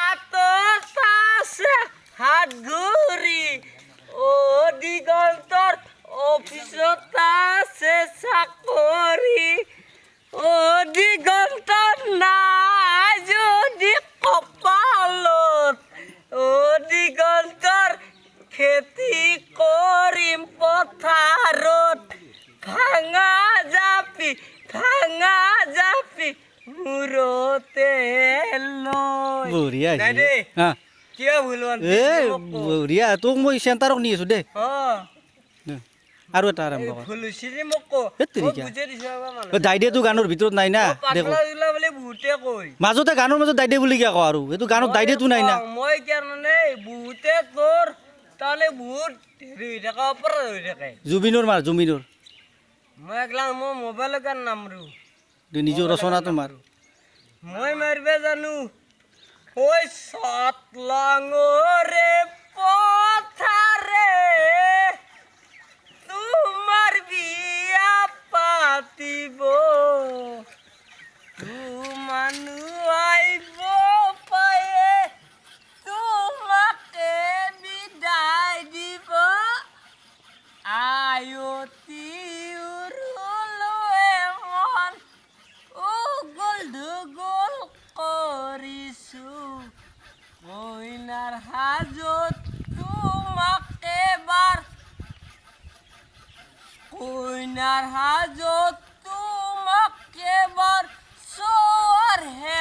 হাতত আছে হাত ঘড়ী ও দিগন্তৰ অফিচত আছে চাকৰি ও দিগন্তৰ নাই যদি কপালত ও দিগন্তৰ খেতি কৰিম পথাৰত ভাঙা জাপি মূৰতে লৈ বঢ়িয়া নাই দেই হা কিয় ভুলো এ বঢ়িয়া তোক মই চেণ্টাৰক নি আছো দে অঁ আৰু এটা আৰম্ভ কৰ ভুল হৈছিলে মোক ক এই তেৰিকা। বুজাই দিছে মানুহ দাইদেটো গানৰ ভিতৰত নাই না দেখো পাতলা দিলা বুলি বহুতে কয় মাজতে গানৰ মাজত দাইদে বুলি কিয় কওঁ আৰু এইটো গানত দাইদেটো নাই না মই কাৰণে বহুতে তোৰ তাৰমানে বহুত হেৰি হৈ থাকে অপৰাধ হৈ থাকে জুবিনৰ মাৰ জুবিনৰ মই একলা মোৰ মোবাইলৰ গান নামৰো তুই নিজৰ ৰচনাটো মাৰ মই মাৰিব জানো ঐ সতলঙৰে পথাৰে তোমাৰ বিয়া পাতিব মানুহ আহিব পায়ে তোমাকে বিদায় দিব আয়তি উৰুলৈ মন উগুল দুগুল কৰিছোঁ কইনাৰ হাজত তোমাকে বাৰ কইনাৰ হাজত তোমাকে বাৰ চোৱাৰ হে